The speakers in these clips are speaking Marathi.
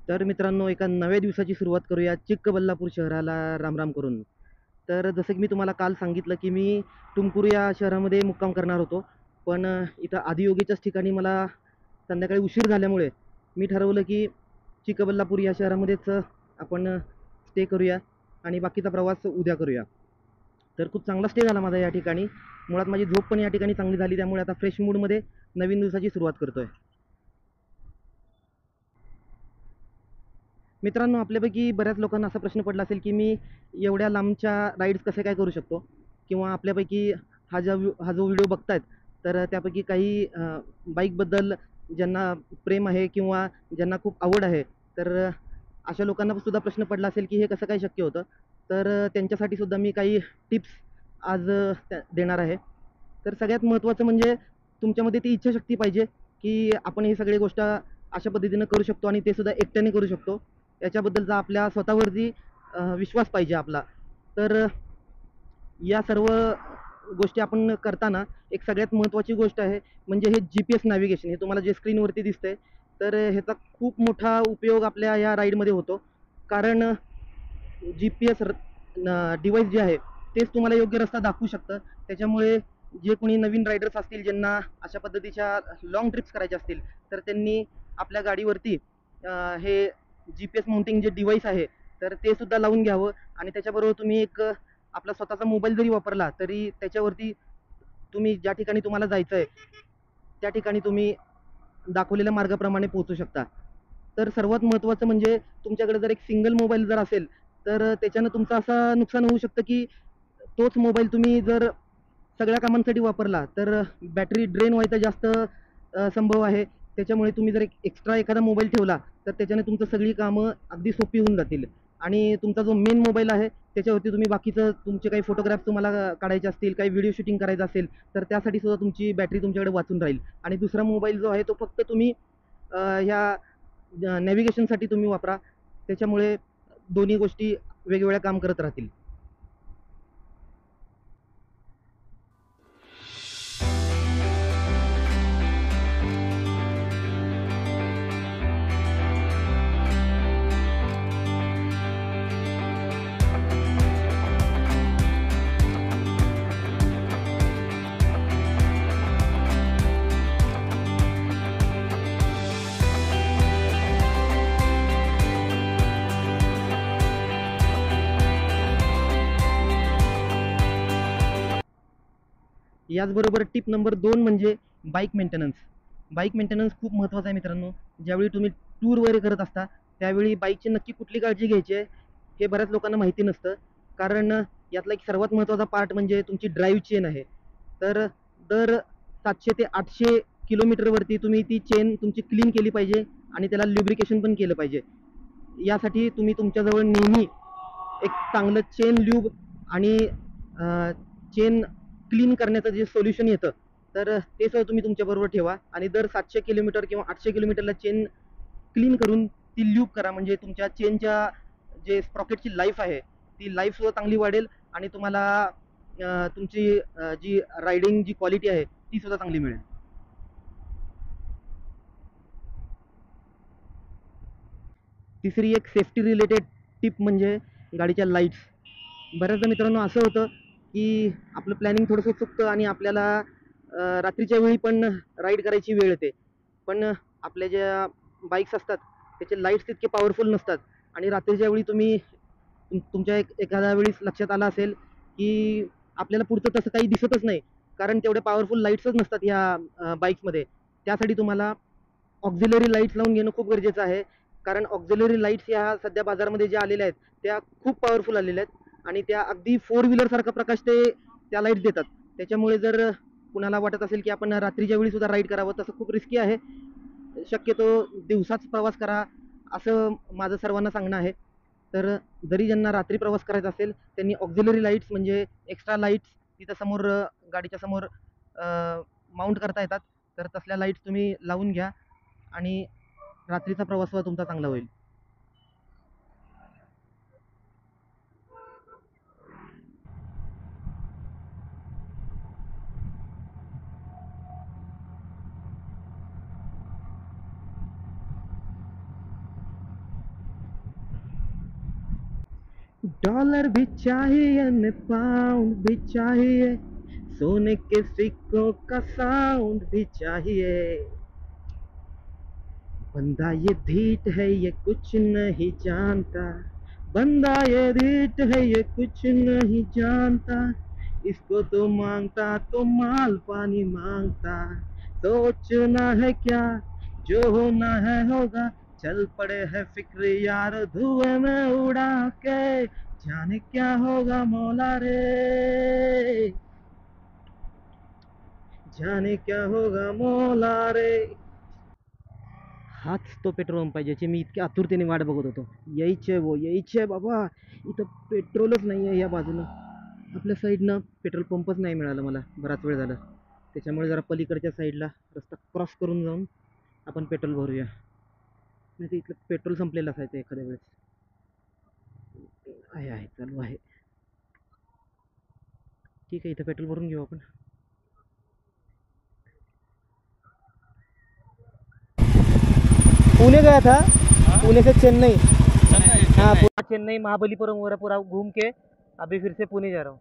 तर मित्रांनो, एका नव्या दिवसाची सुरुवात करूया चिक्कबल्लापूर शहराला रामराम करून. तर जसं की मी तुम्हाला काल सांगितलं की मी तुमकुरू या शहरामध्ये मुक्काम करणार होतो. पण इथं आदियोगीच्याच ठिकाणी मला संध्याकाळी उशीर झाल्यामुळे मी ठरवलं की चिक्कबल्लापूर या शहरामध्येच आपण स्टे करूया आणि बाकीचा प्रवास उद्या करूया. तर खूप चांगला स्टे झाला माझा या ठिकाणी. मुळात माझी झोप पण या ठिकाणी चांगली झाली, त्यामुळे आता फ्रेश मूडमध्ये नवीन दिवसाची सुरुवात करतोय. मित्रांनो, आपल्यापैकी बऱ्याच लोकांना असा प्रश्न पडला असेल की मी एवढ्या लांबच्या राईड्स कसे काय करू शकतो, किंवा आपल्यापैकी हा जो व्हिडिओ बघतायत तर त्यापैकी काही बाईकबद्दल ज्यांना प्रेम आहे किंवा ज्यांना खूप आवड आहे, तर अशा लोकांना सुद्धा प्रश्न पडला असेल की हे कसं काय शक्य होतं. तर त्यांच्यासाठी सुद्धा मी काही टिप्स आज देणार आहे. तर सगळ्यात महत्त्वाचं म्हणजे तुमच्यामध्ये ती इच्छाशक्ती पाहिजे की आपण ही सगळी गोष्ट अशा पद्धतीनं करू शकतो आणि ते सुद्धा एकट्याने करू शकतो. याच्याबद्दलचा आपल्या स्वतःवरती विश्वास पाहिजे आपला. तर या सर्व गोष्टी आपण करताना एक सगळ्यात महत्त्वाची गोष्ट आहे म्हणजे हे GPS नॅव्हिगेशन. हे तुम्हाला जे स्क्रीनवरती दिसतंय, तर ह्याचा खूप मोठा उपयोग आपल्या या राईडमध्ये होतो. कारण GPS डिव्हाइस जे आहे तेच तुम्हाला योग्य रस्ता दाखवू शकतं. त्याच्यामुळे जे कोणी नवीन रायडर्स असतील, ज्यांना अशा पद्धतीच्या लाँग ट्रिप्स करायच्या असतील, तर त्यांनी आपल्या गाडीवरती हे GPS माउंटिंग जे डिव्हाइस आहे तर ते सुद्धा लावून घ्यावं. आणि त्याच्याबरोबर तुम्ही एक आपला स्वतःचा मोबाईल जरी वापरला तरी त्याच्यावरती तुम्ही ज्या ठिकाणी तुम्हाला जायचं आहे त्या ठिकाणी तुम्ही दाखवलेल्या मार्गाप्रमाणे पोहोचू शकता. तर सर्वात महत्त्वाचं म्हणजे तुमच्याकडे जर एक सिंगल मोबाईल जर असेल, तर त्याच्यानं तुमचं असं नुकसान होऊ शकतं की तोच मोबाईल तुम्ही जर सगळ्या कामांसाठी वापरला तर बॅटरी ड्रेन व्हायचा जास्त संभव आहे. त्याच्यामुळे तुम्ही जर एक एक्स्ट्रा एखादा मोबाईल ठेवला तर त्याच्याने तुमचं सगळी कामं अगदी सोपी होऊन जातील. आणि तुमचा जो मेन मोबाईल आहे त्याच्यावरती तुम्ही बाकीचं तुमचे काही फोटोग्राफ्स तुम्हाला काढायचे असतील, काही व्हिडिओ शूटिंग करायचं असेल, तर त्यासाठी सुद्धा तुमची बॅटरी तुमच्याकडे वाचून राहील. आणि दुसरा मोबाईल जो आहे तो फक्त तुम्ही ह्या नॅव्हिगेशनसाठी तुम्ही वापरा. त्याच्यामुळे दोन्ही गोष्टी वेगवेगळ्या काम करत राहतील. याचबरोबर टिप नंबर 2 म्हणजे बाईक मेंटेनन्स. बाईक मेंटेनन्स खूप महत्त्वाचं आहे मित्रांनो. ज्यावेळी तुम्ही टूर वगैरे करत असता त्यावेळी बाईकची नक्की कुठली काळजी घ्यायची आहे हे बऱ्याच लोकांना माहिती नसतं. कारण यातला एक सर्वात महत्त्वाचा पार्ट म्हणजे तुमची ड्राईव्ह चेन आहे. तर दर 700 ते 800 किलोमीटरवरती तुम्ही ती चेन तुमची क्लीन केली पाहिजे आणि त्याला ल्युब्रिकेशन पण केलं पाहिजे. यासाठी तुम्ही तुमच्याजवळ नेहमी एक चांगलं चेन ल्यूब आणि चेन क्लीन करण्याचं जे सोल्युशन येतं, तर ते सुद्धा तुम्ही तुमच्याबरोबर ठेवा. आणि दर 700 किलोमीटर किंवा 800 किलोमीटरला चेन क्लीन करून ती ल्यूब करा. म्हणजे तुमच्या चेनच्या जे स्प्रॉकेटची लाईफ आहे ती लाईफ सुद्धा चांगली वाढेल आणि तुम्हाला तुमची जी रायडिंग जी क्वालिटी आहे ती सुद्धा चांगली मिळेल. तिसरी एक सेफ्टी रिलेटेड टिप म्हणजे गाडीच्या लाईट्स. बऱ्याचदा मित्रांनो असं होतं की आपलं प्लॅनिंग थोडंसं चुकतं आणि आपल्याला रात्रीच्या वेळी पण राईड करायची वेळ येते. पण आपल्या ज्या बाईक्स असतात त्याचे लाईट्स तितके पॉवरफुल नसतात. आणि रात्रीच्या वेळी तुम्ही तुमच्या एखाद्या वेळेस लक्षात आलं असेल की आपल्याला पुढचं तसं काही दिसतच नाही, कारण तेवढे पॉवरफुल लाईट्सच नसतात ह्या बाईक्समध्ये. त्यासाठी तुम्हाला ऑक्झिलरी लाईट्स लावून घेणं खूप गरजेचं आहे. कारण ऑक्झिलरी लाईट्स ह्या सध्या बाजारामध्ये ज्या आलेल्या आहेत त्या खूप पॉवरफुल आलेल्या आहेत आणि त्या अगदी फोर व्हीलर सारखा प्रकाश त्या लाईट्स देतात. त्याच्यामुळे जर कुणाला वाटत असेल की आपण रात्रीच्या वेळी सुद्धा राईड करावं, तसं खूप रिस्की आहे. शक्यतो दिवसाच प्रवास करा असं माझं सर्वांना सांगणं आहे. तर जरी ज्यांना रात्री प्रवास करायचा असेल त्यांनी ऑक्झिलरी लाईट्स म्हणजे एक्स्ट्रा लाईट्स तिथं समोर गाडीच्या समोर माउंट करता येतात. तर तसल्या लाईट्स तुम्ही लावून घ्या आणि रात्रीचा प्रवास सुद्धा तुमचा चांगला होईल. डॉलर भी चाहिए न पाउंड भी चाहिए, सोने के सिक्कों का साउंड भी चाहिए। बंदा ये ढीठ है ये कुछ नहीं जानता, बंदा ये ढीठ है ये कुछ नहीं जानता, इसको तो मांगता तो माल पानी मांगता। सोचना है क्या जो होना है होगा, चल पड़े है फिक्र यार धुएं में उड़ा के, जाने क्या होगा मौला रे, जाने क्या होगा मौला रे। हाच तो पेट्रोल पंप आहे ज्याची मी इतक्या आतुरतेने वाट बघत होतो. यायचे वो यायचे बाबा. इथं पेट्रोलच नाही आहे या बाजूनं. आपल्या साईडनं पेट्रोल पंपच नाही मिळालं मला बराच वेळ झाला. त्याच्यामुळे जरा पलीकडच्या साईडला रस्ता क्रॉस करून जाऊन आपण पेट्रोल भरूया. नाही तर इथलं पेट्रोल संपलेलं असायचं एखाद्या वेळेस. आहे चालू आहे. ठीक आहे, इथं पेट्रोल भरून घेऊ आपण. पुणे गया था, पुणे से चेन्नई। हाँ पूरा चेन्नई महाबलीपुरम वगैरह पूरा घूम के अभी फिर से पुणे जा रहा हूँ।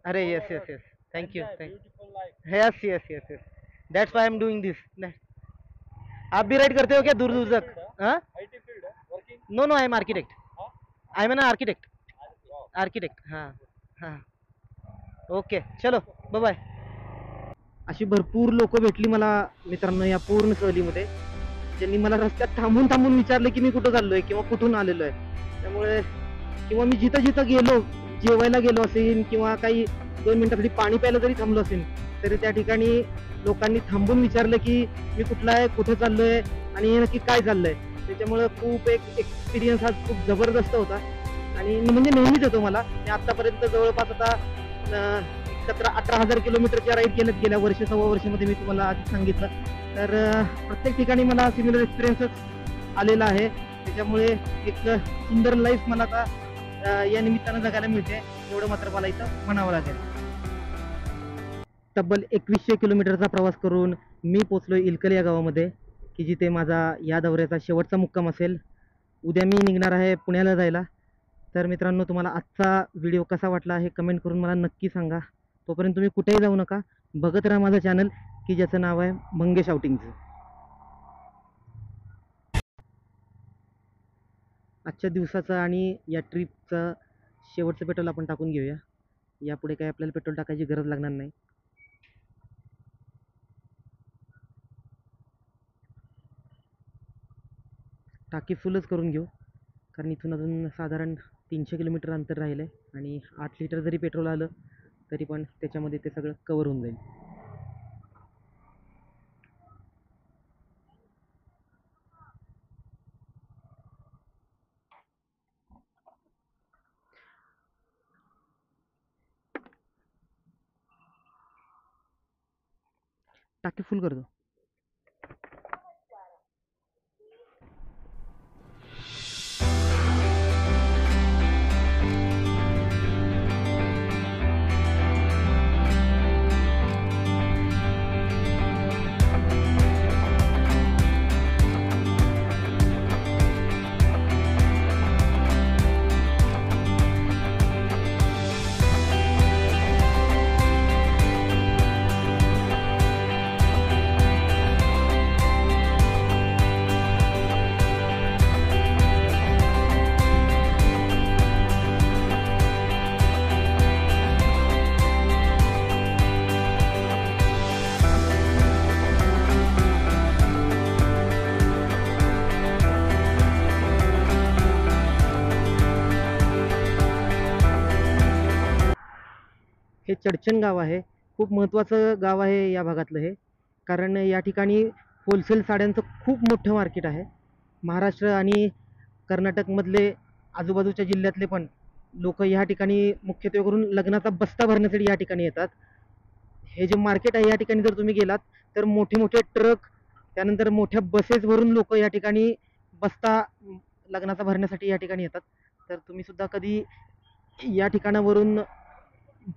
अरे yes yes yes, thank you yes yes yes yes, that's why I am doing दिस। आप भी राइड करते हो क्या दूर दूर तक? हाँ, no no, I am architect, I am an architect, architect. हाँ हाँ, ओके चलो बाय बाय। अशी भरपूर लोक भेटली मला मित्रांनो या पूर्ण सहलीमध्ये, ज्यांनी मला रस्त्यात थांबून थांबून विचारलं की मी कुठं चाललोय किंवा कुठून आलेलो आहे. त्यामुळे किंवा मी जिथं जिथं गेलो, जेवायला गेलो असेल किंवा काही 2 मिनिटासाठी पाणी प्यायला जरी थांबलो असेल, तरी त्या ठिकाणी लोकांनी थांबून विचारलं की मी कुठला आहे, कुठं चाललोय आणि हे नक्की काय चाललंय. त्याच्यामुळे खूप एक एक्सपिरियन्स हा खूप जबरदस्त होता आणि म्हणजे नेहमीच येतो मला. मी आतापर्यंत जवळपास आता 17-18 हजार किलोमीटरच्या राईड केल्यात गेल्या वर्ष सव्वा वर्षामध्ये, मी तुम्हाला आधी सांगितलं. तर प्रत्येक ठिकाणी मला सिमिलर एक्सपिरियन्सच आलेला आहे. त्याच्यामुळे एक सुंदर लाईफ मला आता या निमित्तानं जगायला मिळते, एवढं मात्र मला इथं म्हणावं लागेल. तब्बल 2100 किलोमीटरचा प्रवास करून मी पोचलो इलकल या गावामध्ये, की जिथे माझा या दौऱ्याचा शेवटचा मुक्काम असेल. उद्या मी निघणार आहे पुण्याला जायला. तर मित्रांनो, तुम्हाला आजचा व्हिडिओ कसा वाटला हे कमेंट करून मला नक्की सांगा. तोपर्यंत तुम्ही कुठेही जाऊ नका, बघत राहा माझं चॅनल की ज्याचं नाव आहे मंगेश आउटिंग्स. आजच्या दिवसाचं आणि या ट्रिपचं शेवटचं पेट्रोल आपण टाकून घेऊया. यापुढे काही आपल्याला पेट्रोल टाकायची गरज लागणार नाही. टाकी फुलच करून घेऊ, कारण इथून अजून साधारण 300 किलोमीटर अंतर राहिलं आहे आणि 8 लिटर जरी पेट्रोल आलं तरी पण त्याच्यामध्ये ते सगळं कवर होऊन जाईल. टाकी फुल कर दो. हे चडचण गाव आहे, खूप महत्त्वाचं गाव आहे या भागातलं हे, कारण या ठिकाणी होलसेल साड्यांचं खूप मोठं मार्केट आहे. महाराष्ट्र आणि कर्नाटकमधले आजूबाजूच्या जिल्ह्यातले पण लोक या ठिकाणी मुख्यत्वे करून लग्नाचा बस्ता भरण्यासाठी या ठिकाणी येतात. हे जे मार्केट आहे या ठिकाणी जर तुम्ही गेलात तर मोठे मोठे ट्रक, त्यानंतर मोठ्या बसेस भरून लोक या ठिकाणी बस्ता लग्नाचा भरण्यासाठी या ठिकाणी येतात. तर तुम्ही सुद्धा कधी या ठिकाणावरून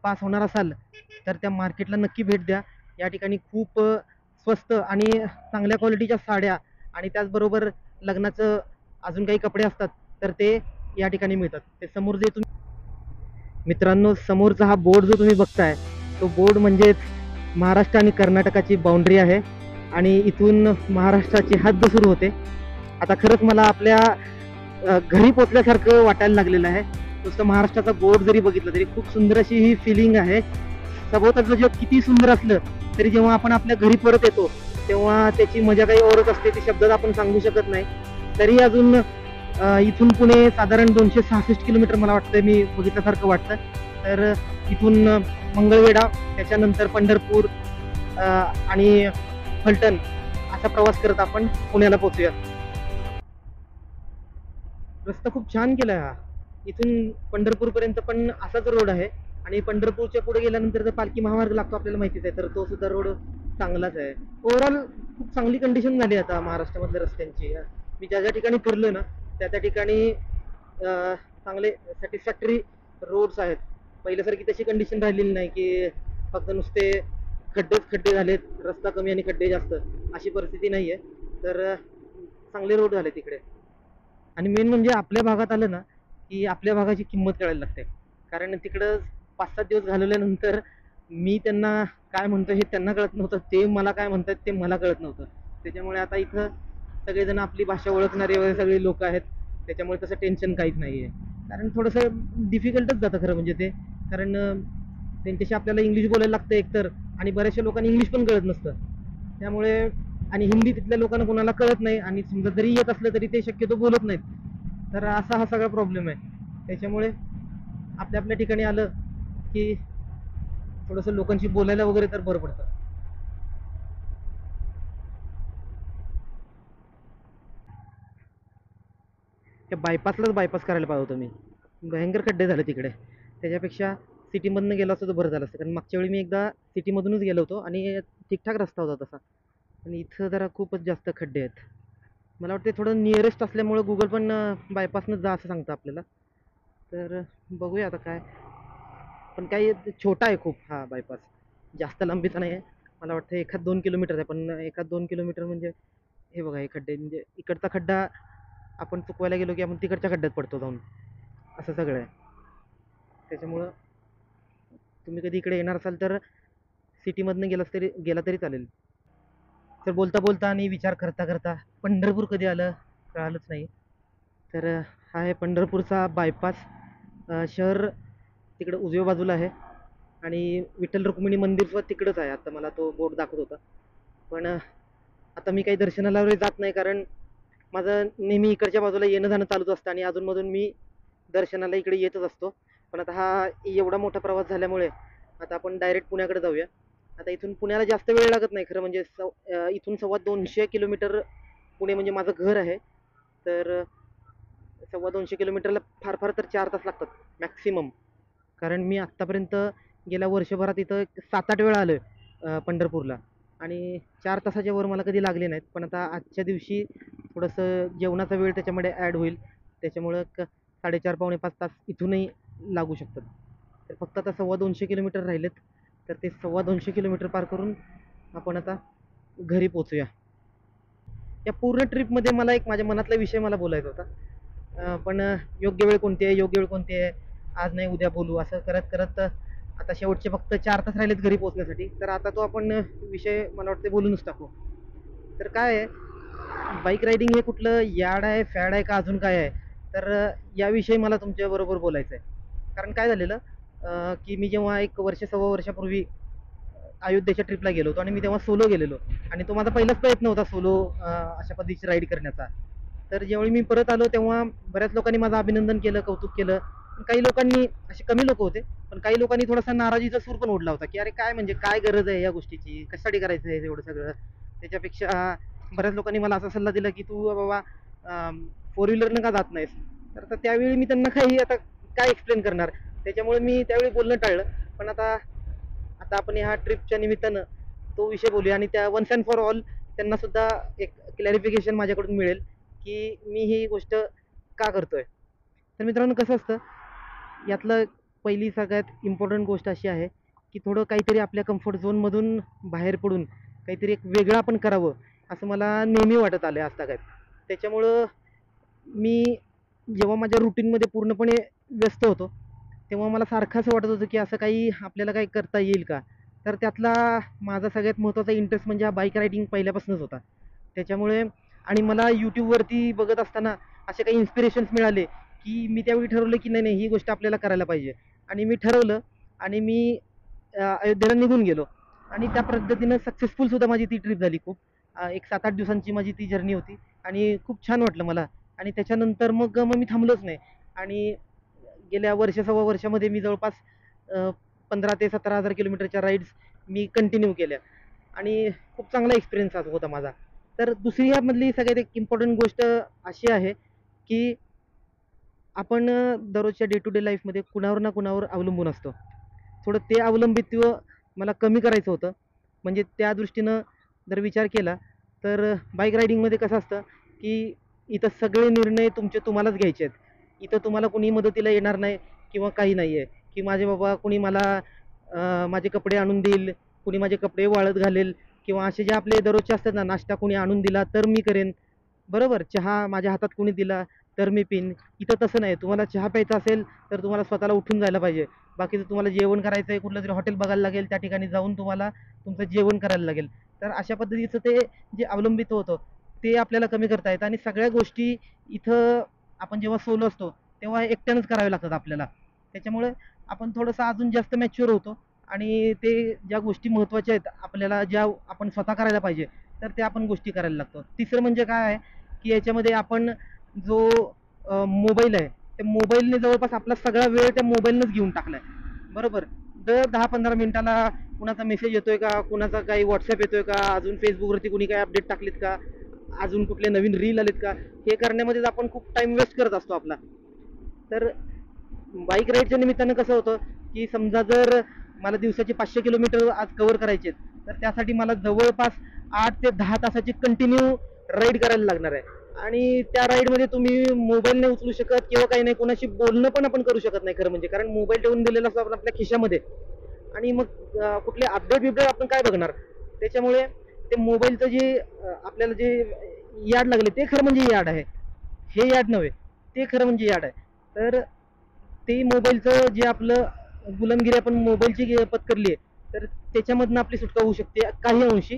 पास होणार असाल तर त्या मार्केटला नक्की भेट द्या. या ठिकाणी खूप स्वस्त आणि चांगल्या क्वालिटीच्या साड्या आणि त्याचबरोबर लग्नाचं अजून काही कपडे असतात तर ते या ठिकाणी मिळतात. ते समोर जे तुम्ही मित्रांनो, समोरचा हा बोर्ड जो तुम्ही बघताय, तो बोर्ड म्हणजेच महाराष्ट्र आणि कर्नाटकाची बाउंड्री आहे आणि इथून महाराष्ट्राची हद्द सुरू होते. आता खरंच मला आपल्या घरी पोचल्यासारखं वाटायला लागलेलं आहे. नुसतं महाराष्ट्राचा बोर्ड जरी बघितलं तरी खूप सुंदर अशी ही फिलिंग आहे. सभोवताचं जग किती सुंदर असलं तरी जेव्हा आपण आपल्या घरी परत येतो तेव्हा त्याची मजा काही औरच असते, ती शब्दात आपण सांगू शकत नाही. तरी अजून इथून पुणे साधारण 266 किलोमीटर मला वाटतं, मी बघितल्यासारखं वाटतं. तर इथून मंगळवेढा, त्याच्यानंतर पंढरपूर आणि फलटण असा प्रवास करत आपण पुण्याला पोहोचूया. रस्ता खूप छान केला हा. इथून पंढरपूर पर्यंत पण असाच रोड आहे आणि पंढरपूरच्या पुढे गेल्यानंतर तर पालखी महामार्ग लागतो, आपल्याला माहितीच आहे. तर तो सुद्धा रोड चांगलाच आहे. ओव्हरऑल खूप चांगली कंडिशन झाली आता महाराष्ट्रामधल्या रस्त्यांची. मी ज्या ज्या ठिकाणी फिरलोय ना त्या त्या ठिकाणी चांगले सॅटिस्फॅक्टरी रोड्स आहेत. पहिल्यासारखी तशी कंडिशन राहिलेली नाही की फक्त नुसते खड्डेच खड्डे झालेत, रस्ता कमी आणि खड्डे जास्त, अशी परिस्थिती नाहीये. तर चांगले रोड झाले तिकडे. आणि मेन म्हणजे आपल्या भागात आलं ना की आपल्या भागाची किंमत कळायला लागते. कारण तिकडं 5-7 दिवस घालवल्यानंतर मी त्यांना काय म्हणतो हे त्यांना कळत नव्हतं, ते मला काय म्हणतात ते मला कळत नव्हतं. त्याच्यामुळे आता इथं सगळेजण आपली भाषा ओळखणारे वगैरे सगळे लोक आहेत. त्याच्यामुळे तसं टेन्शन काहीच नाही आहे. कारण थोडंसं डिफिकल्टच जातं खरं म्हणजे ते. कारण त्यांच्याशी आपल्याला इंग्लिश बोलायला लागतं एकतर, आणि बऱ्याचशा लोकांना इंग्लिश पण कळत नसतं. त्यामुळे आणि हिंदी तिथल्या लोकांना कोणाला कळत नाही, आणि समजा जरी येत असलं तरी ते शक्यतो बोलत नाहीत. तर असा हा सगळा प्रॉब्लेम आहे. त्याच्यामुळे आपल्या आपल्या ठिकाणी आलं की थोडंसं लोकांशी बोलायला वगैरे तर बरं पडतं. त्या बायपासलाच बायपास करायला पाहिजे होतं मी. भयंकर खड्डे झाले तिकडे. त्याच्यापेक्षा सिटीमधनं गेलो असतो तर बरं झालं असतं. कारण मागच्या वेळी मी एकदा सिटीमधूनच गेलो होतो आणि ठीकठाक रस्ता होता तसा. आणि इथं जरा खूपच जास्त खड्डे आहेत. मला वाटतं थोडं नियरेस्ट असल्यामुळं गुगल पण बायपासनंच जा असं सांगतं आपल्याला. तर बघूया आता काय. पण काही छोटा आहे खूप हा बायपास, जास्त लांबीचा नाही आहे. मला वाटतं 1-2 किलोमीटर आहे, पण 1-2 किलोमीटर म्हणजे हे बघा, हे खड्डे म्हणजे इकडचा खड्डा आपण चुकवायला गेलो की आपण तिकडच्या खड्ड्यात पडतो जाऊन, असं सगळं आहे. त्याच्यामुळं तुम्ही कधी इकडे येणार असाल तर सिटीमधनं गेला तरी चालेल. तर बोलता बोलता आणि विचार करता करता पंढरपूर कधी आलं कळालंच नाही. तर हा आहे पंढरपूरचा बायपास. शहर तिकडं उजव्या बाजूला आहे आणि विठ्ठल रुक्मिणी मंदिर सुद्धा तिकडंच आहे. आता मला तो बोर्ड दाखवत होता. पण आता मी काही दर्शनाला वगैरे जात नाही, कारण माझं नेहमी इकडच्या बाजूला येणं जाणं चालूच असतं आणि अधूनमधून मी दर्शनाला इकडे येतच असतो. पण आता हा एवढा मोठा प्रवास झाल्यामुळे आता आपण डायरेक्ट पुण्याकडे जाऊया. आता इथून पुण्याला जास्त वेळ लागत नाही खरं म्हणजे. इथून 250 किलोमीटर पुणे म्हणजे माझं घर आहे. तर 250 किलोमीटरला फार फार तर 4 तास लागतात मॅक्सिमम. कारण मी आत्तापर्यंत गेल्या वर्षभरात इथं 7-8 वेळा आलो आहे पंढरपूरला, आणि 4 तासाच्या वर मला कधी लागले नाहीत. पण आता आजच्या दिवशी थोडंसं जेवणाचा वेळ त्याच्यामध्ये ॲड होईल, त्याच्यामुळं 4.5-5 तास इथूनही लागू शकतात. तर फक्त आता 250 किलोमीटर राहिलेत. तर ते 250 किलोमीटर पार करून आपण आता घरी पोचूया. या पूर्ण ट्रिपमध्ये मला एक माझ्या मनातला विषय मला बोलायचा होता. पण योग्य वेळ कोणती आहे, योग्य वेळ कोणती आहे, आज नाही उद्या बोलू असं करत करत आता शेवटचे फक्त 4 तास राहिलेत घरी पोहोचण्यासाठी. तर आता तो आपण विषय मला वाटते बोलूनच टाकू. तर काय आहे, बाईक रायडिंग हे कुठलं याड आहे, फॅड आहे का अजून काय आहे? तर याविषयी मला तुमच्याबरोबर बोलायचं आहे. कारण काय झालेलं की मी जेव्हा 1 वर्ष सव्वा वर्षापूर्वी अयोध्येच्या ट्रिपला गेलो होतो, आणि मी तेव्हा सोलो गेलेलो, आणि तो माझा पहिलाच प्रयत्न होता सोलो अशा पद्धतीची राईड करण्याचा. तर ज्यावेळी मी परत आलो तेव्हा बऱ्याच लोकांनी माझं अभिनंदन केलं, कौतुक केलं. पण काही लोकांनी, असे कमी लोक होते, पण काही लोकांनी थोडासा नाराजीचा सूर पण ओढला होता की अरे काय म्हणजे काय गरज आहे या गोष्टीची, कशासाठी करायचं आहे एवढं सगळं. त्याच्यापेक्षा बऱ्याच लोकांनी मला असा सल्ला दिला की तू बाबा 4 व्हीलरनं का जात नाहीस. तर आता त्यावेळी मी त्यांना काही आता काय एक्सप्लेन करणार, त्याच्यामुळे मी त्यावेळी बोलणं टाळलं. पण आता आता आपण ह्या ट्रिपच्या निमित्तानं तो विषय बोलूया, आणि त्या वन्स अँड फॉर ऑल त्यांना सुद्धा एक क्लॅरिफिकेशन माझ्याकडून मिळेल की मी ही गोष्ट का करतोय. तर मित्रांनो, कसं असतं, यातलं पहिली सगळ्यात इम्पॉर्टंट गोष्ट अशी आहे की थोडं काहीतरी आपल्या कम्फर्ट झोनमधून बाहेर पडून काहीतरी एक वेगळं आपण करावं, असं मला नेहमी वाटत आलं आहे आजतागायत. त्याच्यामुळं मी जेव्हा माझ्या रुटीनमध्ये पूर्णपणे व्यस्त होतो, तेव्हा मला सारखं असं वाटत होतं, की असं काही आपल्याला काही करता येईल का? तर त्यातला माझा सगळ्यात महत्त्वाचा इंटरेस्ट म्हणजे हा बाईक रायडिंग पहिल्यापासूनच होता. त्याच्यामुळे आणि मला YouTubeवरती बघत असताना असे काही इन्स्पिरेशन्स मिळाले, की मी त्यावेळी ठरवलं, की नाही, नाही ही गोष्ट आपल्याला करायला पाहिजे. आणि मी ठरवलं आणि मी अयोध्येला निघून गेलो आणि त्या पद्धतीनं सक्सेसफुल सुद्धा माझी ती ट्रिप झाली खूप. एक 7-8 दिवसांची माझी ती जर्नी होती आणि खूप छान वाटलं मला. आणि त्याच्यानंतर मग मी थांबलोच नाही आणि गेल्या वर्ष सव्वा वर्षामध्ये मी जवळपास 15 ते 17,000 किलोमीटरच्या राईड्स मी कंटिन्यू केल्या आणि खूप चांगला एक्सपिरियन्स होता माझा. तर दुसरी यामधली सगळ्यात एक इम्पॉर्टंट गोष्ट अशी आहे, की आपण दररोजच्या डे टू डे लाईफमध्ये कुणावर ना कुणावर अवलंबून असतो. थोडं ते अवलंबित्व मला कमी करायचं होतं. म्हणजे त्या दृष्टीनं जर विचार केला, तर बाईक रायडिंगमध्ये कसं असतं, की इथं सगळे निर्णय तुम्हालाच घ्यायचे आहेत. इथं तुम्हाला कुणी मदतीला येणार नाही किंवा काही नाही आहे, की माझे बाबा कुणी मला माझे कपडे आणून देईल, कुणी माझे कपडे वाळत घालेल किंवा असे जे आपले दररोजचे असतात ना, नाश्ता कुणी आणून दिला तर मी करेन. बरोबर. चहा माझ्या हातात कोणी दिला तर मी पिईन. इथं तसं नाही. तुम्हाला चहा प्यायचा असेल तर तुम्हाला स्वतःला उठून जायला पाहिजे. बाकीचं तुम्हाला जेवण करायचं आहे, कुठलं तरी हॉटेल बघायला लागेल, त्या ठिकाणी जाऊन तुम्हाला तुमचं जेवण करायला लागेल. तर अशा पद्धतीचं ते जे अवलंबित्व होतं, ते आपल्याला कमी करता येतं आणि सगळ्या गोष्टी इथं आपण जेव्हा सोलो असतो, तेव्हा एकट्यानंच कराव्या लागतात आपल्याला. त्याच्यामुळे आपण थोडंसं अजून जास्त मॅच्युअर होतो आणि ते ज्या गोष्टी महत्त्वाच्या आहेत आपल्याला, ज्या आपण स्वतः करायला पाहिजे, तर त्या आपण गोष्टी करायला लागतो. तिसरं म्हणजे काय आहे, की याच्यामध्ये आपण जो मोबाईल आहे, त्या मोबाईलने जवळपास आपला सगळा वेळ त्या मोबाईलनंच घेऊन टाकलाय. बरोबर. दर 10-15 मिनिटाला कुणाचा मेसेज येतोय का, कुणाचा काही व्हॉट्सअप येतोय का, अजून फेसबुकवरती कुणी काही अपडेट टाकलेत का, अजून कुठले नवीन रील आलेत का, हे करण्यामध्येच आपण खूप टाइम वेस्ट करत असतो आपला. तर बाईक राईडच्या निमित्तानं कसं होतं, की समजा जर मला दिवसाचे 500 किलोमीटर आज कव्हर करायचे आहेत, तर त्यासाठी मला जवळपास 8 ते 10 तासाची कंटिन्यू राईड करायला लागणार आहे. आणि त्या राईडमध्ये तुम्ही मोबाईल नाही उचलू शकत किंवा काही नाही, कोणाशी बोलणं पण आपण करू शकत नाही खरं म्हणजे, कारण मोबाईल ठेवून दिलेला असतो आपण आपल्या खिशामध्ये. आणि मग कुठले अपडेट बिपडेट आपण काय बघणार. त्याच्यामुळे ते मोबाईलचं जे आपल्याला जे याड लागले, ते खरं म्हणजे याड आहे. हे याड नव्हे, ते खरं म्हणजे याड आहे. तर ते मोबाईलचं जे आपलं गुलामगिरी आपण मोबाईलची पत्करली आहे, तर त्याच्यामधनं आपली सुटका होऊ शकते काही अंशी.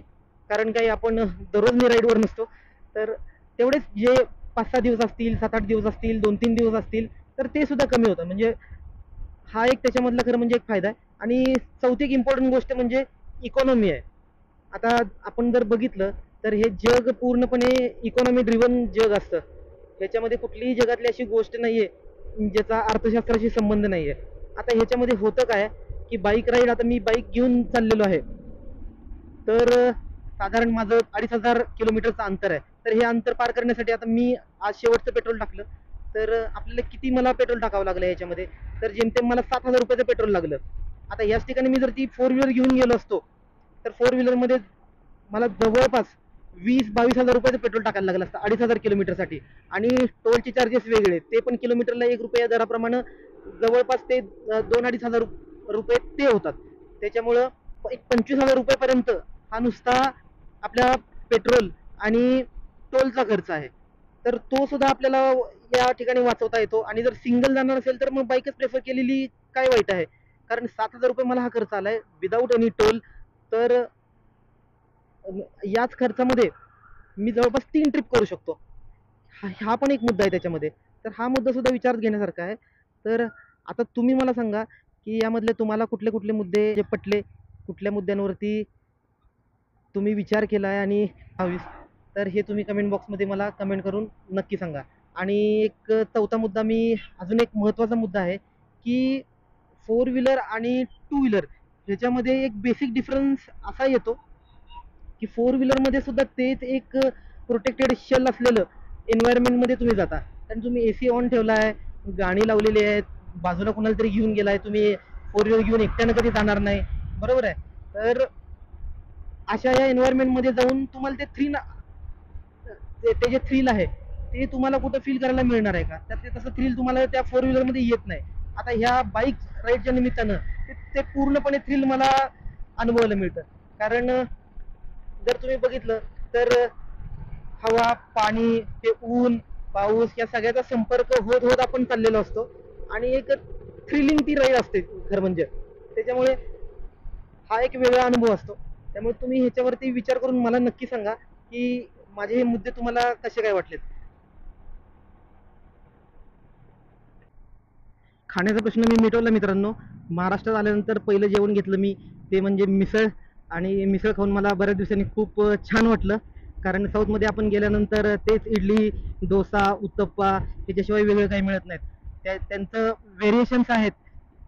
कारण काही आपण दररोज मी राईडवर नसतो. तर तेवढेच जे 5-6 दिवस असतील, 7-8 दिवस असतील, 2-3 दिवस असतील, तर ते सुद्धा कमी होतं. म्हणजे हा एक त्याच्यामधला खरं म्हणजे एक फायदा आहे. आणि चौथी एक इम्पॉर्टंट गोष्ट म्हणजे इकॉनॉमी आहे. आता आपण जर बघितलं, तर हे जग पूर्णपणे इकॉनॉमी ड्रिव्हन जग असतं. ह्याच्यामध्ये कुठलीही जगातली अशी गोष्ट नाहीये ज्याचा अर्थशास्त्राशी संबंध नाहीये. आता ह्याच्यामध्ये होतं काय, की बाईक राईड, आता मी बाईक घेऊन चाललेलो आहे, तर साधारण माझं 2,500 किलोमीटरचं अंतर आहे. तर हे अंतर पार करण्यासाठी आता मी आज शेवटचं पेट्रोल टाकलं, तर आपल्याला किती मला पेट्रोल टाकावं लागलं याच्यामध्ये, तर जेमतेम मला 7,000 रुपयाचं पेट्रोल लागलं. आता याच ठिकाणी मी जर ती फोर व्हीलर घेऊन गेलो असतो, तर फोर व्हीलरमध्ये मला जवळपास 20-22 हजार रुपयाचं पेट्रोल टाकायला लागलं असतं 2,500 किलोमीटरसाठी. आणि टोलचे चार्जेस वेगळे, ते पण किलोमीटरला 1 रुपया दराप्रमाणे जवळपास ते 2-2,500 रुपये ते होतात. त्याच्यामुळं एक 25,000 रुपयेपर्यंत हा नुसता आपल्या पेट्रोल आणि टोलचा खर्च आहे. तर तो सुद्धा आपल्याला या ठिकाणी वाचवता येतो. आणि जर सिंगल जाणार असेल तर मग बाईकच प्रेफर केलेली काय वाईट आहे. कारण 7,000 रुपये मला हा खर्च आलाय विदाऊट एनी टोल. तर याच खर्चामध्ये मी जवळपास 3 ट्रिप करू शकतो. हा पण एक मुद्दा आहे त्याच्यामध्ये. तर हा मुद्दा सुद्धा विचारात घेण्यासारखा आहे. तर आता तुम्ही मला सांगा, की यामधले तुम्हाला कुठले कुठले मुद्दे जे पटले, कुठल्या मुद्द्यांवरती तुम्ही विचार केला आहे आणि तर हे तुम्ही कमेंट बॉक्समध्ये मला कमेंट करून नक्की सांगा. आणि एक चौथा मुद्दा, मी अजून एक महत्त्वाचा मुद्दा आहे, की फोर व्हीलर आणि टू व्हीलर ह्याच्यामध्ये एक बेसिक डिफरन्स असा येतो, की फोर व्हीलरमध्ये सुद्धा तेच एक प्रोटेक्टेड शेल असलेलं एन्व्हायरमेंटमध्ये तुम्ही जाता. कारण तुम्ही AC ऑन ठेवला आहे, गाणी लावलेली आहेत, बाजूला कोणाला तरी घेऊन गेलाय तुम्ही, फोर व्हीलर घेऊन एकट्यानं कधी जाणार नाही. बरोबर आहे. तर अशा या एन्व्हायरमेंटमध्ये जाऊन तुम्हाला ते जे थ्रिल आहे, ते तुम्हाला कुठं फील करायला मिळणार आहे का? तर ते तसं थ्रिल तुम्हाला त्या फोर व्हीलरमध्ये येत नाही. आता ह्या बाईक राईडच्या निमित्तानं ते पूर्णपणे थ्रिल मला अनुभवायला मिळतं. कारण जर तुम्ही बघितलं तर हवा, पाणी, ते ऊन, पाऊस या सगळ्याचा संपर्क होत होत आपण चाललेलो असतो आणि एक थ्रिलिंग ती राईड असते खरं म्हणजे. त्याच्यामुळे हा एक वेगळा अनुभव असतो. त्यामुळे तुम्ही ह्याच्यावरती विचार करून मला नक्की सांगा की माझे हे मुद्दे तुम्हाला कसे काय वाटलेत. खाण्याचा प्रश्न मी मिटवला मित्रांनो. महाराष्ट्रात आल्यानंतर पहिलं जेवण घेतलं मी ते म्हणजे मिसळ. आणि मिसळ खाऊन मला बऱ्याच दिवसांनी खूप छान वाटलं. कारण साऊथमध्ये आपण गेल्यानंतर तेच इडली, डोसा, उत्तप्पा ह्याच्याशिवाय वेगळं काही मिळत नाहीत. त्यांचं व्हेरिएशन्स आहेत.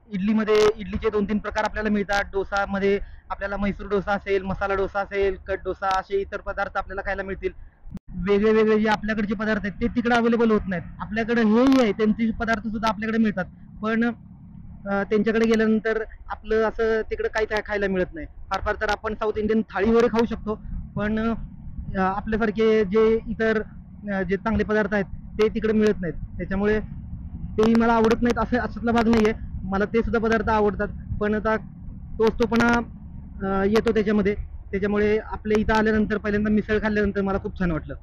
इडलीचे 2-3 प्रकार आपल्याला मिळतात. डोसामध्ये आपल्याला म्हैसूर डोसा असेल, मसाला डोसा असेल, कट डोसा असे इतर पदार्थ आपल्याला खायला मिळतील. वेगळे वेगळे जे आपल्याकडचे पदार्थ आहेत ते तिकडे अवेलेबल होत नाहीत. आपल्याकडे हेही आहे, त्यांचे पदार्थ सुद्धा आपल्याकडे मिळतात. पण त्यांच्याकडे गेल्यानंतर आपलं असं तिकडे काही खायला मिळत नाही. फार फार तर आपण साऊथ इंडियन थाळी वगैरे खाऊ शकतो. पण आपल्यासारखे जे इतर जे चांगले पदार्थ आहेत ते तिकडे मिळत नाहीत. त्याच्यामुळे तेही मला आवडत नाहीत असं अशातला भाग नाहीये. मला ते सुद्धा पदार्थ आवडतात. पण आता तोचतोपणा येतो त्याच्यामध्ये. त्याच्यामुळे आपल्या इथं आल्यानंतर पहिल्यांदा मिसळ खाल्ल्यानंतर मला खूप छान वाटलं.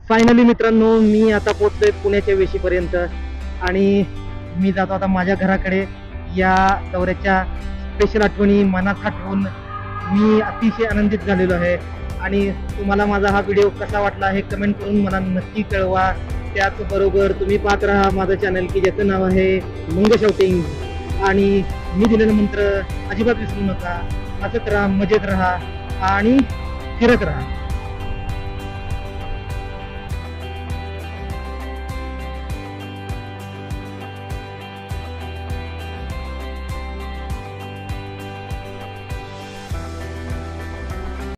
फायनली मित्रांनो, मी आता पोहोचलोय पुण्याच्या वेशीपर्यंत आणि मी जातो आता माझ्या घराकडे. या दौऱ्याच्या स्पेशल आठवणी मनात साठवून मी अतिशय आनंदित झालेलो आहे. आणि तुम्हाला माझा हा व्हिडिओ कसा वाटला हे कमेंट करून मला नक्की कळवा. त्याचबरोबर तुम्ही पाहत राहा माझं चॅनल की ज्याचं नाव आहे मंग शाउटिंग. आणि मी दिलेला मंत्र अजिबात विसरू नका. हसत राहा, मजेत राहा आणि फिरत राहा.